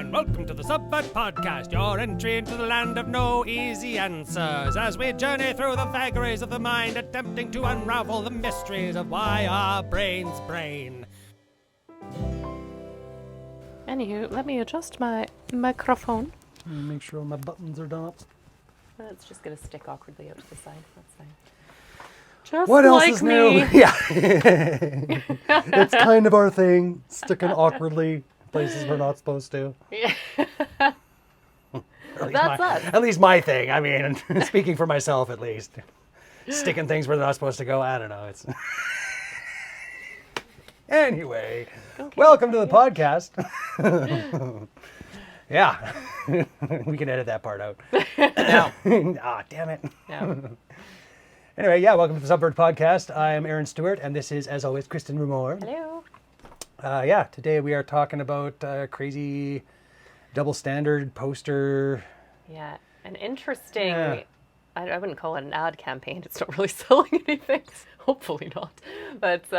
and welcome to the Subvert Podcast, your entry into the land of no easy answers, as we journey through the vagaries of the mind, attempting to unravel the mysteries of why our brains brain. Anywho, let me adjust my microphone. Make sure my buttons are done up. It's just going to stick awkwardly out to the side. That's fine. Just What else like is me. new? Yeah. It's kind of our thing, sticking awkwardly places we're not supposed to. Yeah. That's us. At least my thing. I mean, speaking for myself at least. Sticking things where they're not supposed to go, I don't know. It's Anyway, welcome to the podcast. Yeah. We can edit that part out. No. Damn it. No. Anyway, yeah, welcome to the Subvert Podcast. I am Aaron Stewart, and this is, as always, Kristen Rumor. Hello. Today we are talking about crazy double standard poster. Yeah, an interesting, Yeah. I wouldn't call it an ad campaign. It's not really selling anything. Hopefully not. But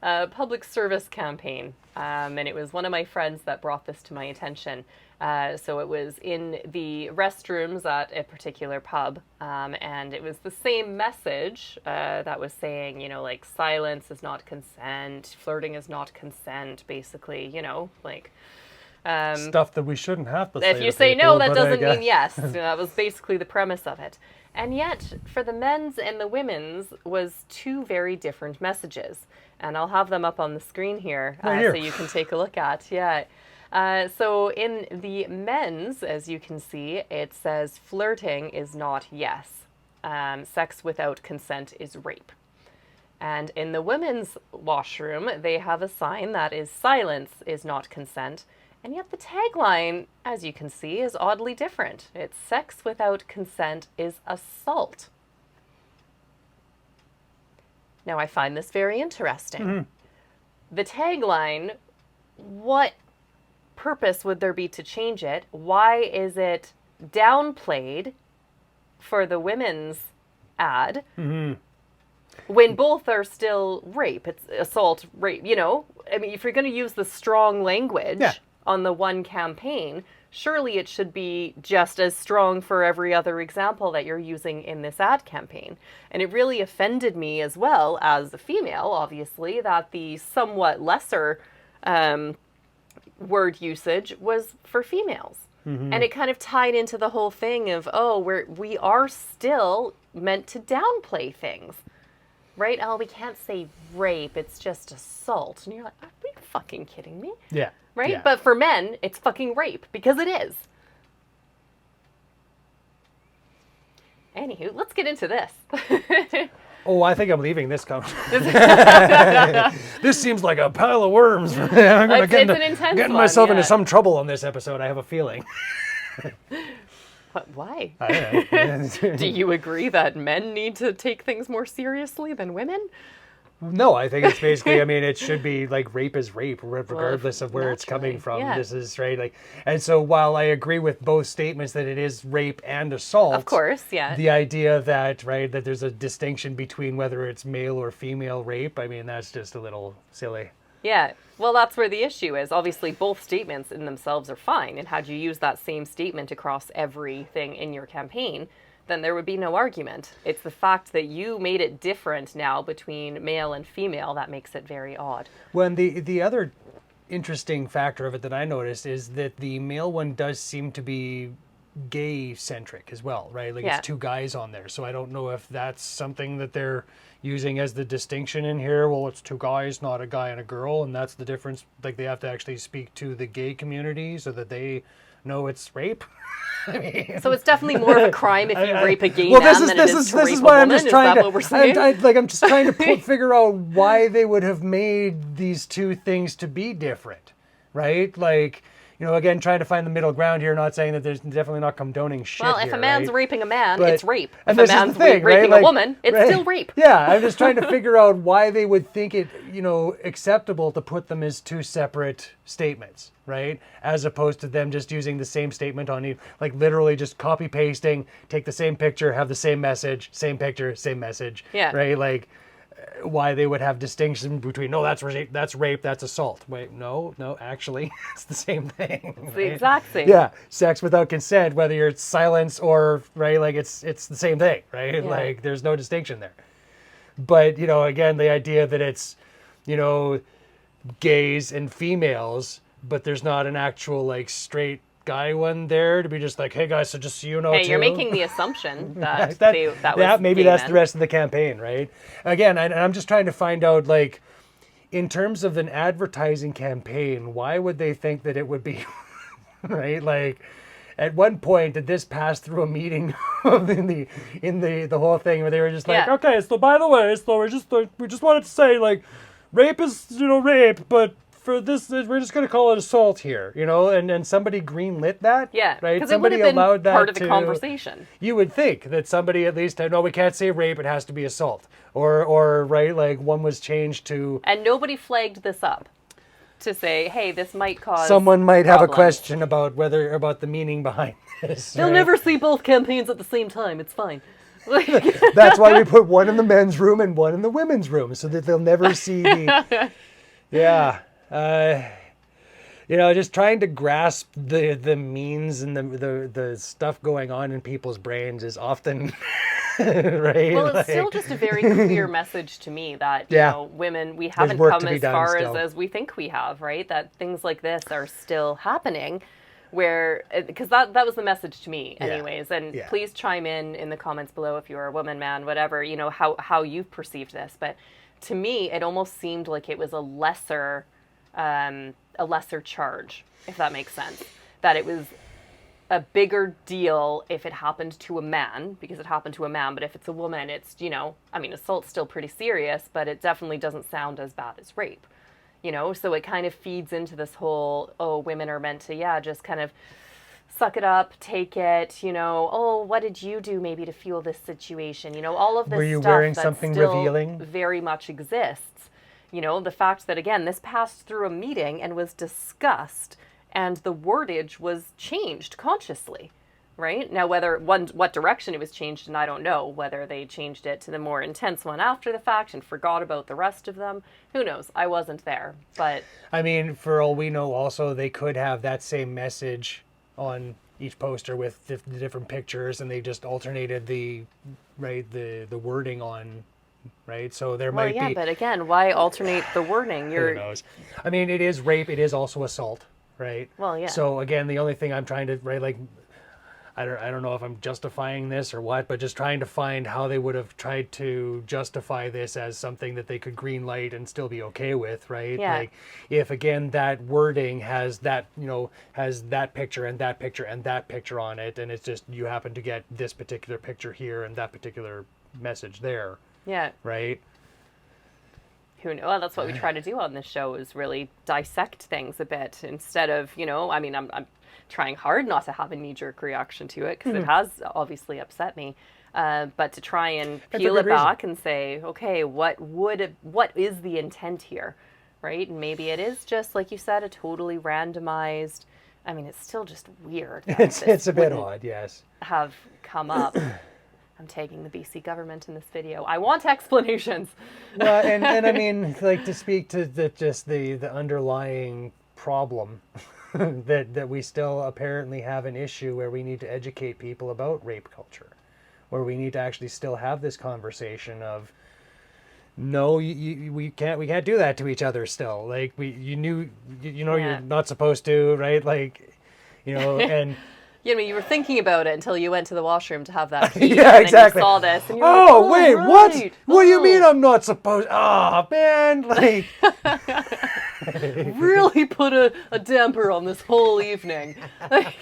a public service campaign. And it was one of my friends that brought this to my attention. So it was in the restrooms at a particular pub, and it was the same message that was saying, you know, like, silence is not consent, flirting is not consent, basically, you know, like... Stuff that we shouldn't have to say. If you to say people, no, that but I doesn't guess- mean yes. That was basically the premise of it. And yet, for the men's and the women's, was two very different messages. And I'll have them up on the screen here, Right here. so you can take a look at. Yeah. So in the men's, as you can see, it says flirting is not yes. Sex without consent is rape. And in the women's washroom, they have a sign that is silence is not consent. And yet the tagline, as you can see, is oddly different. It's sex without consent is assault. Now, I find this very interesting. Mm-hmm. The tagline, what purpose would there be to change it? Why is it downplayed for the women's ad when both are still rape? It's assault, rape, you know? I mean, if you're going to use the strong language on the one campaign, surely it should be just as strong for every other example that you're using in this ad campaign. And it really offended me as well, as a female, obviously, that the somewhat lesser word usage was for females. Mm-hmm. And it kind of tied into the whole thing of, we are still meant to downplay things. Right? Oh, we can't say rape, it's just assault. And you're like, are you fucking kidding me? Yeah. Right? Yeah. But for men, it's fucking rape, because it is. Anywho, let's get into this. Oh, I think I'm leaving this conversation. This seems like a pile of worms. I'm gonna It's an intense getting one, myself yeah. into some trouble on this episode, I have a feeling. But why? I don't know. Do you agree that men need to take things more seriously than women? No, I think it's basically, I mean, it should be like rape is rape, regardless of where it's coming from. yeah. This is right. Like, and so while I agree with both statements that it is rape and assault, Of course, yeah. the idea that, right, that there's a distinction between whether it's male or female rape, I mean, that's just a little silly. Yeah, well, that's where the issue is. Obviously, both statements in themselves are fine. And had you used that same statement across everything in your campaign, then there would be no argument. It's the fact that you made it different now between male and female that makes it very odd. Well, and the other interesting factor of it that I noticed is that the male one does seem to be gay-centric as well, right? Like, Yeah. it's two guys on there. So I don't know if that's something that they're using as the distinction in here. Well, it's two guys, not a guy and a girl, and that's the difference. Like, they have to actually speak to the gay community so that they know it's rape. I mean, So it's definitely more of a crime if you rape a gay well, man this is than this it is is to this rape is a why woman. I'm just Is trying that to what we're saying? I'm just trying to figure out why they would have made these two things to be different, right? Like, you know, again, trying to find the middle ground here, not saying that there's definitely not condoning shit Well, if here, a man's right? raping a man, But- it's rape. If and a this is the man's thing, right? raping Like, a woman, it's right? still rape. Yeah, I'm just trying to figure out why they would think it, you know, acceptable to put them as two separate statements, right? As opposed to them just using the same statement on, like, literally just copy pasting, take the same picture, have the same message, same picture, same message, Yeah. right? Like, why they would have distinction between, no, that's rape, that's assault. Wait, no, actually, it's the same thing. It's the exact same. Yeah, sex without consent, whether you're silence or, right, like it's the same thing, right? Yeah. Like there's no distinction there. But, again, the idea that it's, gays and females, but there's not an actual like straight guy one there to be just like, hey guys, so just so you know, Hey, you're too. making the assumption that maybe gay that's men. the rest of the campaign, right? Again, I'm just trying to find out, like, in terms of an advertising campaign, why would they think that it would be right? Like, at one point, did this pass through a meeting in the whole thing where they were just like, Yeah. okay, so by the way, so we just wanted to say, like, rape is rape, but for this, we're just going to call it assault here, and somebody greenlit that, Yeah, right? because it would Somebody have been allowed that part of the to- conversation. You would think that somebody at least had, no, we can't say rape, it has to be assault, or right, like one was changed to. And nobody flagged this up to say, hey, this might cause Someone might have a problems. question about the meaning behind this. They'll right? never see both campaigns at the same time. It's fine. Like, That's why we put one in the men's room and one in the women's room, so that they'll never see the. Yeah. Just trying to grasp the means and the stuff going on in people's brains is often right. well, it's still just a very clear message to me that women, we haven't work come to be as done far still. as we think we have, right? That things like this are still happening. Because that was the message to me, anyways. And please chime in the comments below if you're a woman, man, whatever, how you've perceived this. But to me, it almost seemed like it was a lesser charge, if that makes sense. That it was a bigger deal if it happened to a man, because it happened to a man. But if it's a woman, it's, assault's still pretty serious, but it definitely doesn't sound as bad as rape. So it kind of feeds into this whole, women are meant to, just kind of suck it up, take it, what did you do maybe to fuel this situation? All of this Were you stuff wearing that something still revealing? very much exists. The fact that, again, this passed through a meeting and was discussed and the wordage was changed consciously. Right? Now, what direction it was changed, and I don't know whether they changed it to the more intense one after the fact and forgot about the rest of them. Who knows? I wasn't there, but I mean, for all we know, also they could have that same message on each poster with the different pictures, and they just alternated the wording on, right? So there might be. but again, why alternate the wording? Who knows? I mean, it is rape. It is also assault, right? Well, yeah. So again, the only thing I'm trying to I don't know if I'm justifying this or what, but just trying to find how they would have tried to justify this as something that they could green light and still be okay with, right? Yeah. Like, if again that wording has that, has that picture and that picture and that picture on it, and it's just you happen to get this particular picture here and that particular message there, Yeah. right? Who knows? Well, that's what we try to do on this show, is really dissect things a bit instead of, I'm trying hard not to have a knee-jerk reaction to it, because it has obviously upset me. But to try and peel it back and say, okay, what is the intent here, right? And maybe it is just, like you said, a totally randomized. I mean, it's still just weird. that It's a bit wouldn't odd, yes. have come up. I'm tagging the BC government in this video. I want explanations. Well, and I mean, like, to speak to the underlying problem that we still apparently have an issue where we need to educate people about rape culture, where we need to actually still have this conversation of, no, we can't do that to each other still. Like, you're not supposed to, right? Like, and. You were thinking about it until you went to the washroom to have that pee. Yeah, and exactly. Then you saw this, and you're like, Wait, right. what? What do you mean Oh. I'm not supposed? Oh, man, like. Really put a damper on this whole evening. I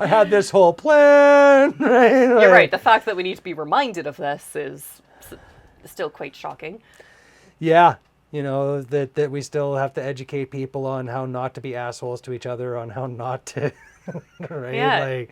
had this whole plan, right? You're right. The fact that we need to be reminded of this is still quite shocking. Yeah, that we still have to educate people on how not to be assholes to each other, on how not to, right? Yeah. Like,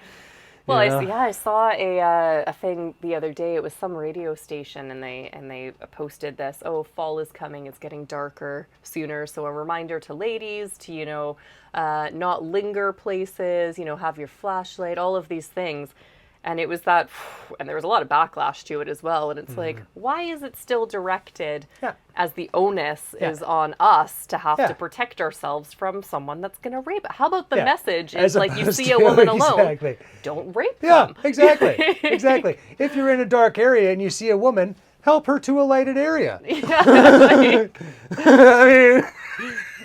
Well, I saw a thing the other day. It was some radio station, and they posted this. Oh, fall is coming. It's getting darker sooner. So a reminder to ladies to not linger places. Have your flashlight. All of these things. And it was that, and there was a lot of backlash to it as well. And it's like, why is it still directed as the onus is on us to have to protect ourselves from someone that's going to rape? How about the message is like, you see a woman alone, don't rape them. Exactly. Exactly. If you're in a dark area and you see a woman, help her to a lighted area. I mean...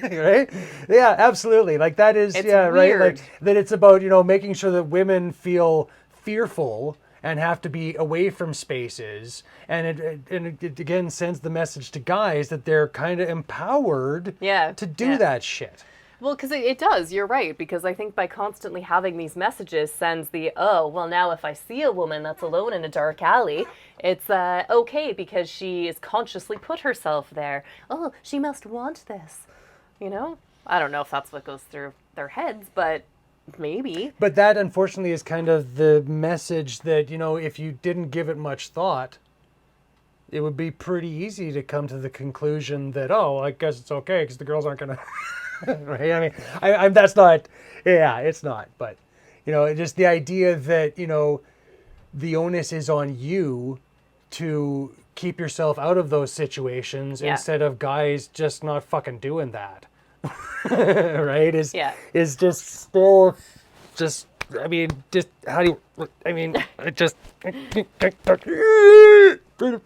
right? Yeah, absolutely. Like that is, it's right? weird. Like that it's about, making sure that women feel fearful and have to be away from spaces. And it again sends the message to guys that they're kind of empowered to do that shit. Well, because it does. You're right. Because I think by constantly having these messages sends the, oh, well, now if I see a woman that's alone in a dark alley, it's okay because she has consciously put herself there. Oh, she must want this. I don't know if that's what goes through their heads, but maybe. But that, unfortunately, is kind of the message that, if you didn't give it much thought, it would be pretty easy to come to the conclusion that, oh, I guess it's okay because the girls aren't going to, right? I mean, I'm that's not, it's not. But, just the idea that, the onus is on you to keep yourself out of those situations instead of guys just not fucking doing that. Right? Is just still just, I mean, just how do you, I mean, it just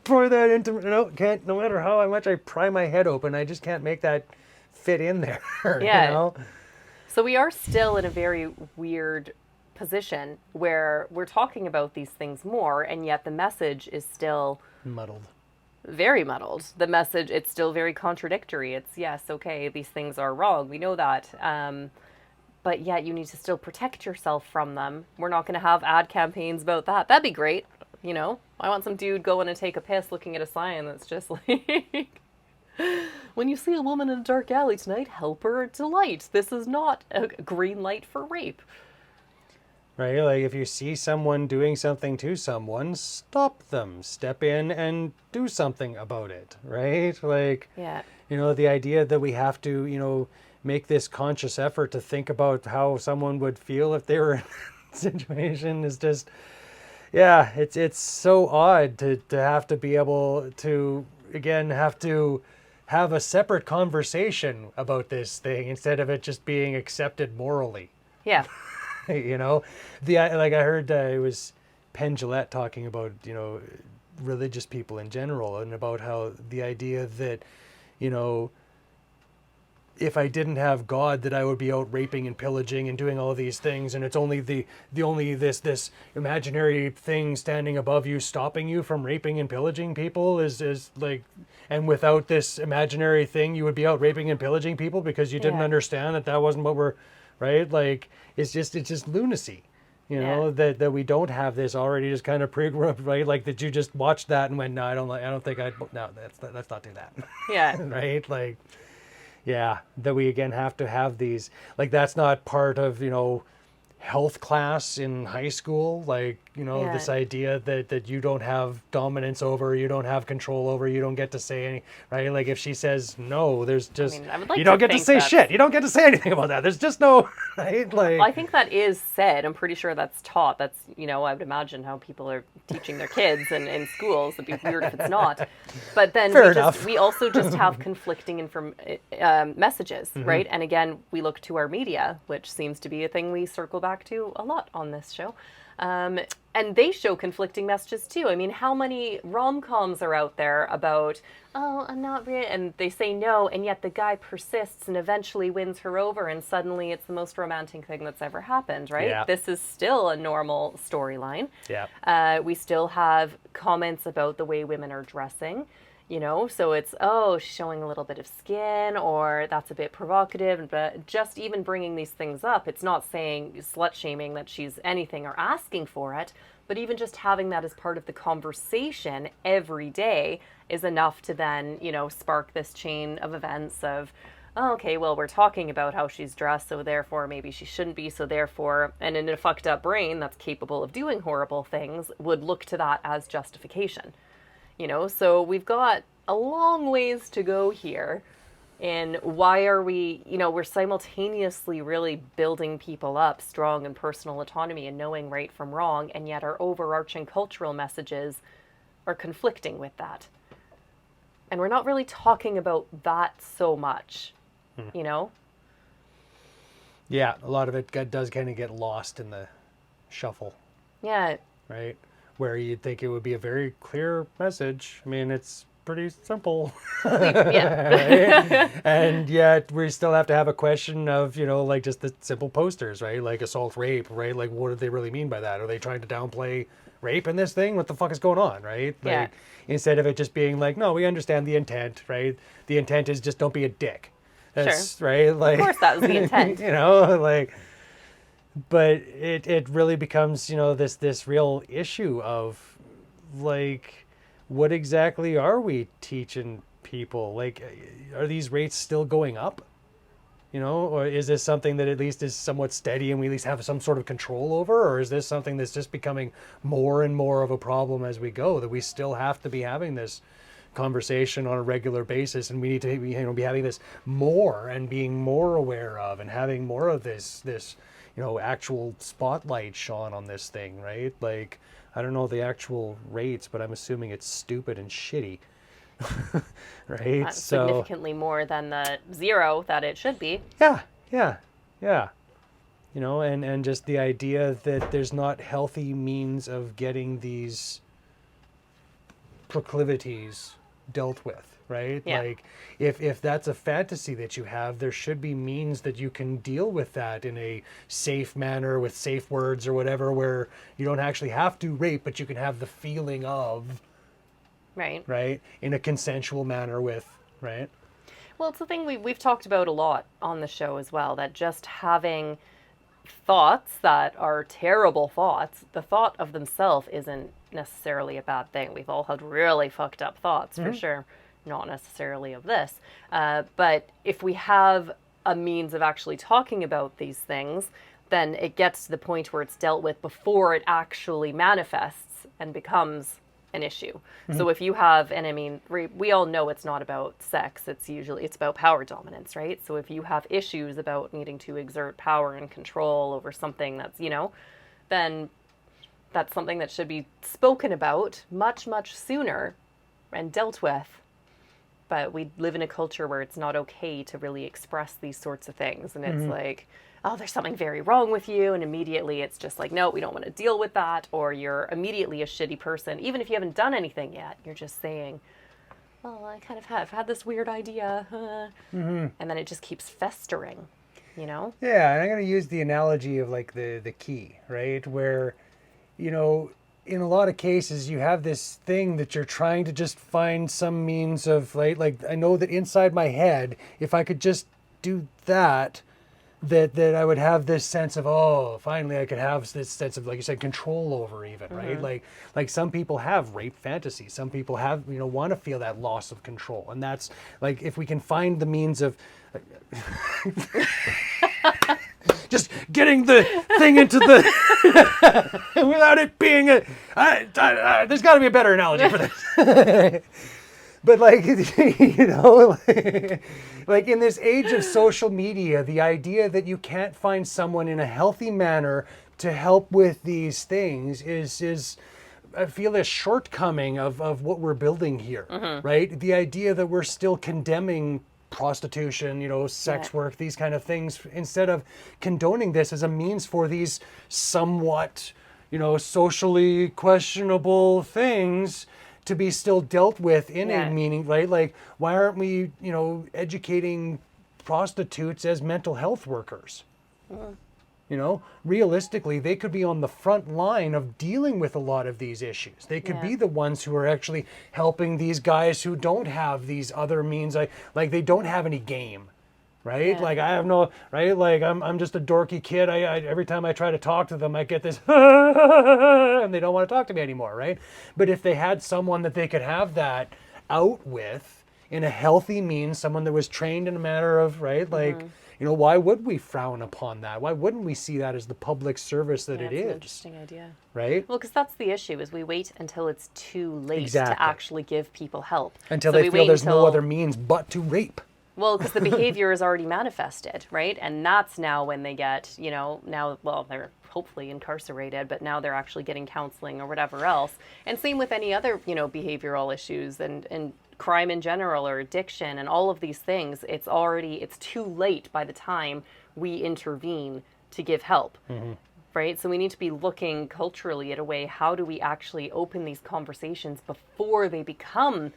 pour that into, can't, no matter how much I pry my head open, I just can't make that fit in there. So we are still in a very weird position where we're talking about these things more, and yet the message is still muddled. Very muddled. The message, it's still very contradictory. It's, yes, okay, these things are wrong. We know that. But yet you need to still protect yourself from them. We're not going to have ad campaigns about that. That'd be great. I want some dude going to take a piss looking at a sign that's just like, when you see a woman in a dark alley tonight, help her to light. This is not a green light for rape. Right? Like if you see someone doing something to someone, stop them, step in and do something about it. Right? Like, the idea that we have to, make this conscious effort to think about how someone would feel if they were in a situation is just, it's so odd to have to be able to, again, have a separate conversation about this thing instead of it just being accepted morally. Yeah. I heard it was Penn Jillette talking about, religious people in general and about how the idea that, if I didn't have God, that I would be out raping and pillaging and doing all of these things, and it's only the only this imaginary thing standing above you stopping you from raping and pillaging people is like, and without this imaginary thing, you would be out raping and pillaging people because you didn't understand that wasn't what we're, right? Like it's just lunacy, that we don't have this already just kind of pre-programmed, right? Like that you just watched that and went, no, let's not do that. Yeah. Right? Like. Yeah, that we again have to have these, like that's not part of, health class in high school, like, this idea that you don't have dominance over, you don't have control over, you don't get to say any, right? Like if she says no, there's just, you don't get to say shit. You don't get to say anything about that. There's just no, right? Like, well, I think that is said. I'm pretty sure that's taught. That's, I would imagine how people are teaching their kids in schools. It'd be weird if it's not. But then we also just have conflicting messages, right? And again, we look to our media, which seems to be a thing we circle back to a lot on this show. And they show conflicting messages too. I mean, how many rom-coms are out there about, oh, I'm not real, and they say no, and yet the guy persists and eventually wins her over, and suddenly it's the most romantic thing that's ever happened, right? Yeah. This is still a normal storyline. Yeah. We still have comments about the way women are dressing. So it's, oh, she's showing a little bit of skin, or that's a bit provocative. But just even bringing these things up, it's not saying slut shaming that she's anything or asking for it, but even just having that as part of the conversation every day is enough to then, spark this chain of events of, oh, okay, well, we're talking about how she's dressed, so therefore maybe she shouldn't be, so therefore, and in a fucked up brain that's capable of doing horrible things would look to that as justification. So we've got a long ways to go here in why are we, we're simultaneously really building people up strong in personal autonomy and knowing right from wrong, and yet our overarching cultural messages are conflicting with that. And we're not really talking about that so much, Yeah, a lot of it does kind of get lost in the shuffle. Yeah. Right? Where you'd think it would be a very clear message. I mean, it's pretty simple. Yeah. Right? And yet we still have to have a question of, like just the simple posters, right? Like assault, rape, right? Like what do they really mean by that? Are they trying to downplay rape in this thing? What the fuck is going on, right? Like, Yeah. instead of it just being like, no, we understand the intent, right? The intent is just don't be a dick. That's Sure. right. Like, Of course that was the intent. like, but it really becomes, this real issue of like, what exactly are we teaching people? Like, are these rates still going up? Or is this something that at least is somewhat steady and we at least have some sort of control over? Or is this something that's just becoming more and more of a problem as we go, that we still have to be having this conversation on a regular basis, and we need to be having this more and being more aware of and having more of this actual spotlight shone on this thing, right? Like, I don't know the actual rates, but I'm assuming it's stupid and shitty. Right? Significantly more than the 0 that it should be. Yeah. And just the idea that there's not healthy means of getting these proclivities dealt with, right? Yeah. Like, if that's a fantasy that you have, there should be means that you can deal with that in a safe manner with safe words or whatever, where you don't actually have to rape, but you can have the feeling of, right, in a consensual manner with, right? Well, it's the thing we've talked about a lot on the show as well, that just having thoughts that are terrible thoughts, the thought of themselves isn't necessarily a bad thing. We've all had really fucked up thoughts, for sure. Not necessarily of this. But if we have a means of actually talking about these things, then it gets to the point where it's dealt with before it actually manifests and becomes an issue. So if you have, and I mean, we all know it's not about sex, it's about power dominance, right? So if you have issues about needing to exert power and control over something that's, then that's something that should be spoken about much, much sooner and dealt with. But we live in a culture where it's not okay to really express these sorts of things. And it's like, oh, there's something very wrong with you. And immediately it's just like, no, we don't want to deal with that. Or you're immediately a shitty person. Even if you haven't done anything yet, you're just saying, well, I kind of have had this weird idea. And then it just keeps festering, Yeah, and I'm going to use the analogy of like the key, right? Where, in a lot of cases, you have this thing that you're trying to just find some means of, like I know that inside my head, if I could just do that I would have this sense of, oh, finally I could have this sense of, like you said, control over even, right? Like some people have rape fantasies. Some people have, want to feel that loss of control. And that's like, if we can find the means of just getting the thing into the without it being there's got to be a better analogy for this. But like, like in this age of social media, the idea that you can't find someone in a healthy manner to help with these things is I feel a shortcoming of what we're building here, right? The idea that we're still condemning prostitution, sex work, these kind of things, instead of condoning this as a means for these somewhat, socially questionable things to be still dealt with in a meaning, right? Like, why aren't we, educating prostitutes as mental health workers? Realistically, they could be on the front line of dealing with a lot of these issues. They could be the ones who are actually helping these guys who don't have these other means, like they don't have any game, right? Like I have no, right? Like I'm just a dorky kid. I every time I try to talk to them, I get this, and they don't want to talk to me anymore, right? But if they had someone that they could have that out with in a healthy means, someone that was trained in a manner of, right? Like, why would we frown upon that? Why wouldn't we see that as the public service that it is? That's an interesting idea. Right? Well, because that's the issue, is we wait until it's too late Exactly. to actually give people help. Until So they we feel wait there's no until- other means but to rape. Well, because the behavior is already manifested, right? And that's now when they get, now, well, they're hopefully incarcerated, but now they're actually getting counseling or whatever else. And same with any other, behavioral issues and crime in general or addiction and all of these things. It's too late by the time we intervene to give help. Right? So we need to be looking culturally at a way, how do we actually open these conversations before they become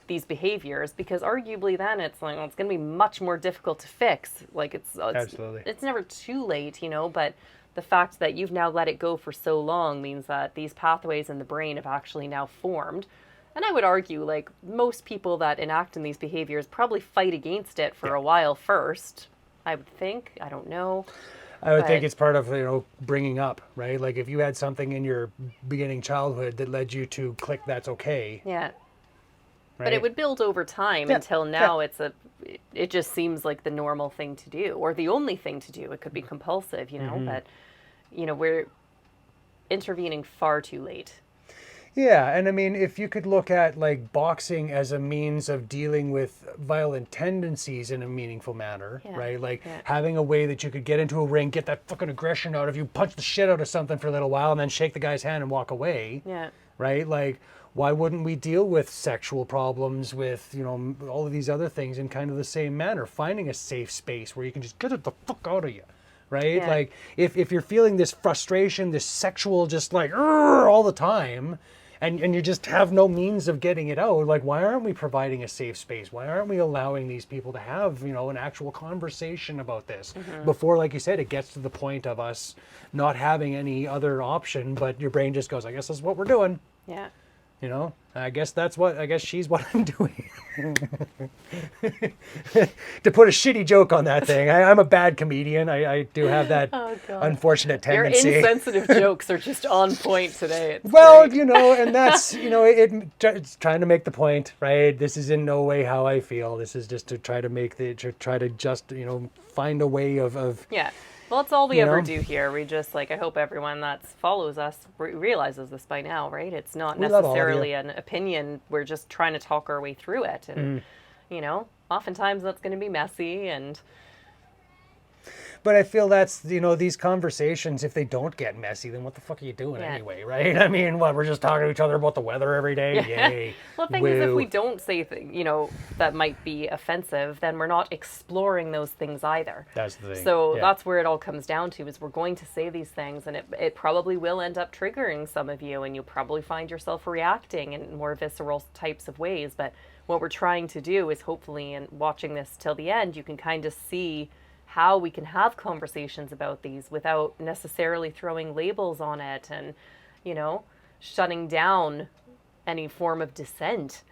these behaviors? Because arguably then it's like, well, it's going to be much more difficult to fix. Like Absolutely. It's never too late, but the fact that you've now let it go for so long means that these pathways in the brain have actually now formed. And I would argue, like, most people that enact in these behaviors probably fight against it for a while first, I would think. I don't know. I would think it's part of, bringing up, right? Like if you had something in your beginning childhood that led you to click, that's okay. Yeah. Right? But it would build over time until now it just seems like the normal thing to do, or the only thing to do. It could be compulsive, but, we're intervening far too late. Yeah, and I mean, if you could look at like boxing as a means of dealing with violent tendencies in a meaningful manner, right? Like having a way that you could get into a ring, get that fucking aggression out of you, punch the shit out of something for a little while, and then shake the guy's hand and walk away. Yeah. Right? Like, why wouldn't we deal with sexual problems, with, all of these other things in kind of the same manner? Finding a safe space where you can just get it the fuck out of you. Right? Yeah. Like, if you're feeling this frustration, this sexual just like, all the time, and you just have no means of getting it out, like, why aren't we providing a safe space? Why aren't we allowing these people to have, an actual conversation about this before, like you said, it gets to the point of us not having any other option, but your brain just goes, I guess that's what we're doing. Yeah. I guess she's what I'm doing. To put a shitty joke on that thing, I'm a bad comedian. I do have that unfortunate tendency. Your insensitive jokes are just on point today. It's well, great. and that's, it's trying to make the point, right? This is in no way how I feel. This is just to try to just, find a way of Yeah. Well, it's all we ever do here. We just, I hope everyone that follows us realizes this by now, right? It's not necessarily an opinion. We're just trying to talk our way through it. And, oftentimes that's going to be messy and... But I feel that's, these conversations, if they don't get messy, then what the fuck are you doing anyway, right? I mean, we're just talking to each other about the weather every day? Yay. Well, the thing is, if we don't say that might be offensive, then we're not exploring those things either. That's the thing. So that's where it all comes down to, is we're going to say these things, and it probably will end up triggering some of you, and you'll probably find yourself reacting in more visceral types of ways. But what we're trying to do is, hopefully, and watching this till the end, you can kind of see how we can have conversations about these without necessarily throwing labels on it and, shutting down any form of dissent.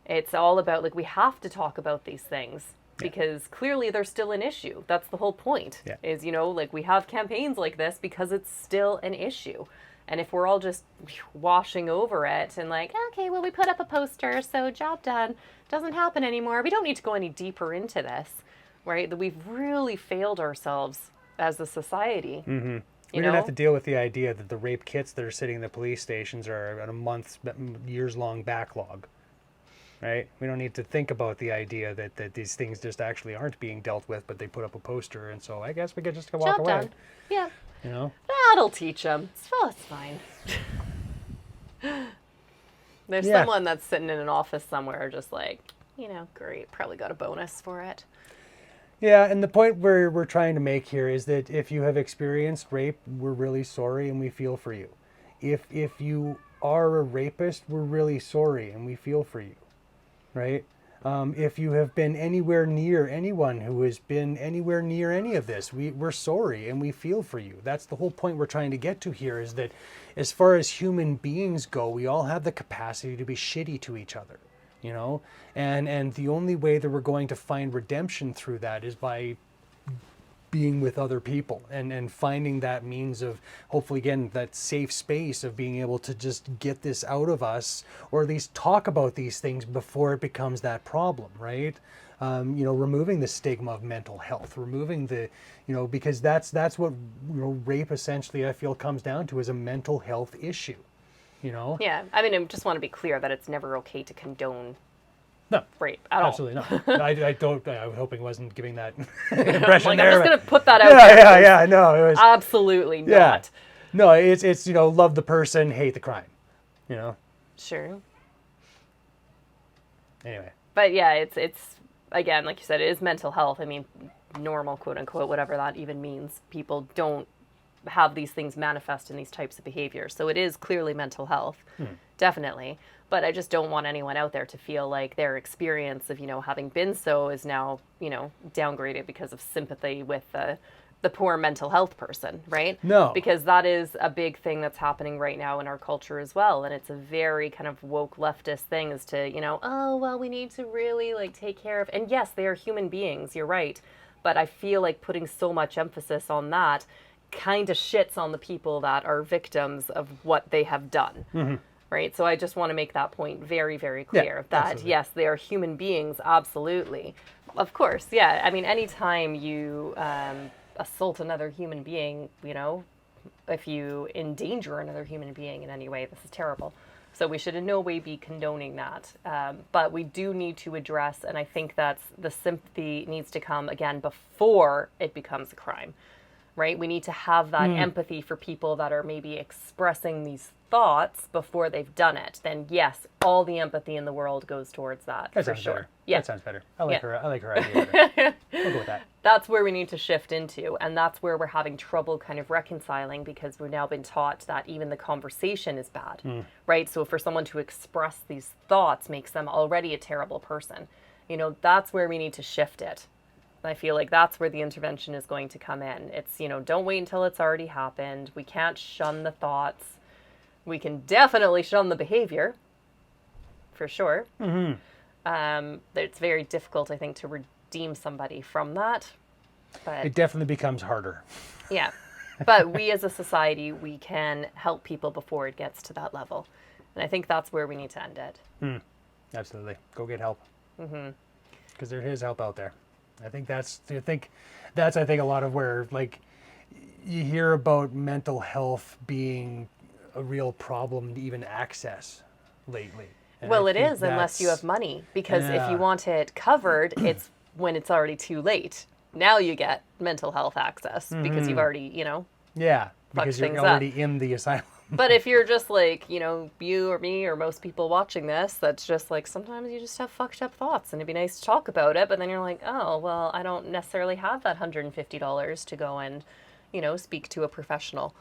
It's all about, we have to talk about these things because clearly they're still an issue. That's the whole point is, we have campaigns like this because it's still an issue. And if we're all just washing over it and okay, well, we put up a poster, so job done, doesn't happen anymore. We don't need to go any deeper into this. Right, that we've really failed ourselves as a society. We don't have to deal with the idea that the rape kits that are sitting in the police stations are at a years-long backlog. Right? We don't need to think about the idea that these things just actually aren't being dealt with, but they put up a poster, and so I guess we could just walk Job away. done. Yeah. That'll teach them. It's fine. There's someone that's sitting in an office somewhere just great, probably got a bonus for it. Yeah, and the point we're trying to make here is that if you have experienced rape, we're really sorry and we feel for you. If you are a rapist, we're really sorry and we feel for you, right? If you have been anywhere near anyone who has been anywhere near any of this, we're sorry and we feel for you. That's the whole point we're trying to get to here, is that as far as human beings go, we all have the capacity to be shitty to each other. And the only way that we're going to find redemption through that is by being with other people and finding that means of, hopefully, again, that safe space of being able to just get this out of us, or at least talk about these things before it becomes that problem, right? Removing the stigma of mental health, removing the, because that's what, rape essentially, I feel, comes down to, is a mental health issue. Yeah, I mean, I just want to be clear that it's never okay to condone No, rape at all. absolutely not. I don't. I was hoping I wasn't giving that impression Like, there. I'm just going to put that out yeah, there. yeah. No, it was Absolutely yeah. not. No, it's love the person, hate the crime. Sure. Anyway. But yeah, it's again, like you said, it is mental health. I mean, normal, quote unquote, whatever that even means. People don't have these things manifest in these types of behaviors. So it is clearly mental health, definitely. But I just don't want anyone out there to feel like their experience of, having been so is now, downgraded because of sympathy with the poor mental health person, right? No. Because that is a big thing that's happening right now in our culture as well. And it's a very kind of woke leftist thing is to, oh, well, we need to really take care of, and yes, they are human beings, you're right. But I feel like putting so much emphasis on that kind of shits on the people that are victims of what they have done. Mm-hmm. Right. So I just want to make that point very, very clear that, absolutely. Yes, they are human beings. Absolutely. Of course. Yeah. I mean, anytime you assault another human being, if you endanger another human being in any way, this is terrible. So we should in no way be condoning that. But we do need to address, and I think that's the sympathy needs to come again before it becomes a crime. Right? We need to have that empathy for people that are maybe expressing these thoughts before they've done it. Then yes, all the empathy in the world goes towards that. That for sounds sure. better. Yeah. That sounds better. I like her idea better. We'll go with that. That's where we need to shift into, and that's where we're having trouble kind of reconciling because we've now been taught that even the conversation is bad. Right? So for someone to express these thoughts makes them already a terrible person. That's where we need to shift it. I feel like that's where the intervention is going to come in. It's, don't wait until it's already happened. We can't shun the thoughts. We can definitely shun the behavior, for sure. Mm-hmm. It's very difficult, I think, to redeem somebody from that. But it definitely becomes harder. Yeah. But we as a society, we can help people before it gets to that level. And I think that's where we need to end it. Absolutely. Go get help. Because there is help out there. I think that's a lot of where you hear about mental health being a real problem to even access lately. And well, it is unless you have money, because if you want it covered, it's when it's already too late. Now you get mental health access because you've already, because you're already in the asylum. But if you're just you or me or most people watching this, that's just sometimes you just have fucked up thoughts and it'd be nice to talk about it. But then you're like, oh, well, I don't necessarily have that $150 to go and, speak to a professional.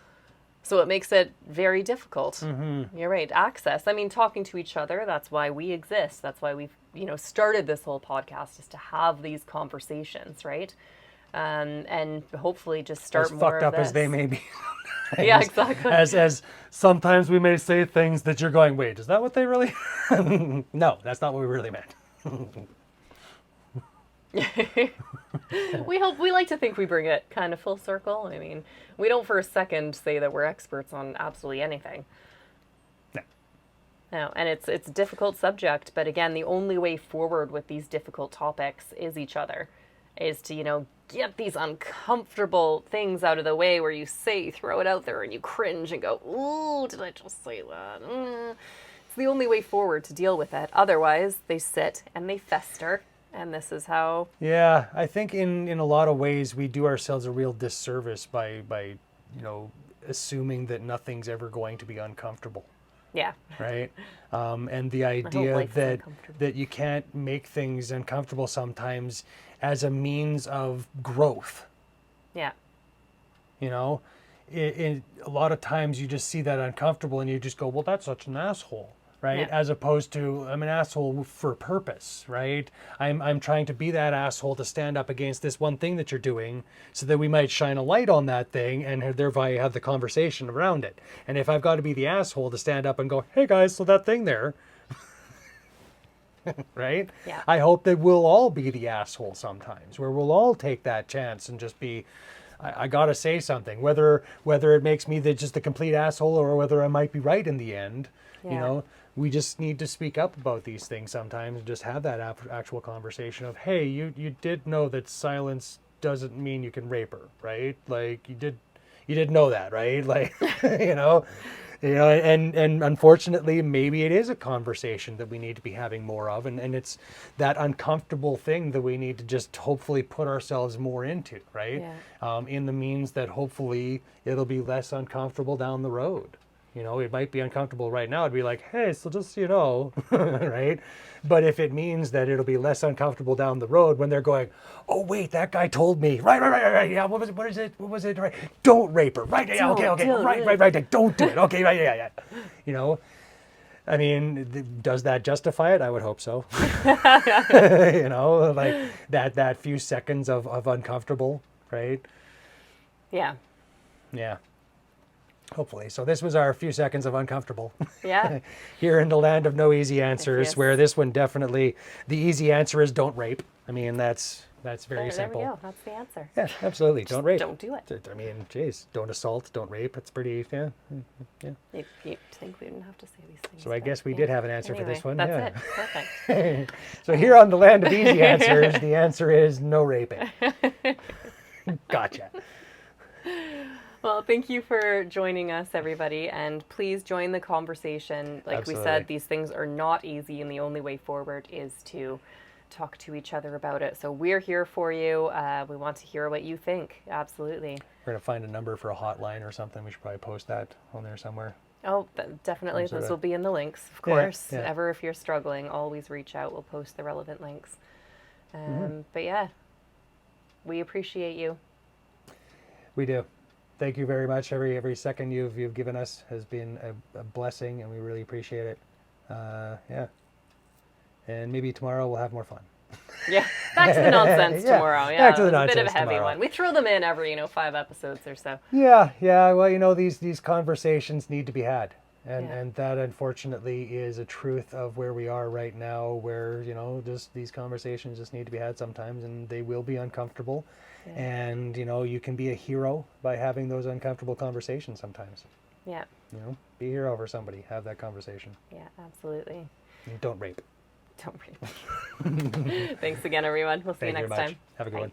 So it makes it very difficult. You're right. Access. I mean, talking to each other, that's why we exist. That's why we've, started this whole podcast, is to have these conversations, right? And hopefully just start more fucked of up this. As they may be. Yeah, exactly. As sometimes we may say things that you're going, wait, is that what they really? No, that's not what we really meant. We like to think we bring it kind of full circle. I mean, we don't for a second say that we're experts on absolutely anything. No, and it's a difficult subject, but again, the only way forward with these difficult topics is each other. Is to, get these uncomfortable things out of the way where you throw it out there and you cringe and go, ooh, did I just say that? It's the only way forward to deal with it. Otherwise, they sit and they fester, and this is how... Yeah, I think in a lot of ways we do ourselves a real disservice by assuming that nothing's ever going to be uncomfortable. Yeah. Right? And the idea that you can't make things uncomfortable sometimes as a means of growth. Yeah. A lot of times you just see that uncomfortable and you just go, well, that's such an asshole, right? Yeah. As opposed to, I'm an asshole for a purpose, right? I'm trying to be that asshole to stand up against this one thing that you're doing so that we might shine a light on that thing and thereby have the conversation around it. And if I've got to be the asshole to stand up and go, hey guys, so that thing there, right? Yeah. I hope that we'll all be the asshole sometimes, where we'll all take that chance and just be, I gotta say something, whether it makes me just the complete asshole or whether I might be right in the end. Yeah. We just need to speak up about these things sometimes and just have that actual conversation of, hey, you did know that silence doesn't mean you can rape her, right? You did know that, right? You know, and unfortunately, maybe it is a conversation that we need to be having more of, and it's that uncomfortable thing that we need to just hopefully put ourselves more into, right? Yeah. In the means that hopefully it'll be less uncomfortable down the road. You know, it might be uncomfortable right now. It'd be like, hey, so just, you know, right? But if it means that it'll be less uncomfortable down the road when they're going, oh, wait, that guy told me, right, yeah, what was it, right? Don't rape her, right, yeah, okay, right, don't do it, okay, right, yeah. You know, I mean, does that justify it? I would hope so. You know, like that few seconds of uncomfortable, right? Yeah. Yeah. Hopefully. So this was our few seconds of uncomfortable. Yeah. Here in the land of no easy answers, Yes. where this one definitely, the easy answer is don't rape. I mean, that's very There simple. we go. That's the answer. Yeah, absolutely. Don't rape. Don't do it. I mean, geez, don't assault, don't rape. It's pretty, yeah. You think we didn't have to say these things. So I but guess we yeah. did have an answer for Anyway, this one. That's Yeah. it. Perfect. So here on the land of easy answers, the answer is no raping. Gotcha. Well, thank you for joining us, everybody, and please join the conversation. Like Absolutely. we said, these things are not easy, and the only way forward is to talk to each other about it. So we're here for you. We want to hear what you think. Absolutely. We're going to find a number for a hotline or something. We should probably post that on there somewhere. Oh, definitely. Some sort Those of- will be in the links, of Yeah, course. yeah. Ever if you're struggling, always reach out. We'll post the relevant links. But yeah, we appreciate you. We do. Thank you very much. Every second you've given us has been a blessing, and we really appreciate it. Yeah. And maybe tomorrow we'll have more fun. Yeah, back to the nonsense Yeah, tomorrow. Yeah, back to the it was a bit of a nonsense heavy tomorrow. one. We throw them in every 5 episodes or so. Yeah. Well, you know, these conversations need to be had. And Yeah. and that unfortunately is a truth of where we are right now, where, you know, just these conversations just need to be had sometimes, and they will be uncomfortable. Yeah. And, you know, you can be a hero by having those uncomfortable conversations sometimes. Yeah, You know, be a hero for somebody, have that conversation. yeah, absolutely. And don't rape. Don't worry. Thanks again, everyone. We'll see Thank you you next very much. time. Have a good Bye. one.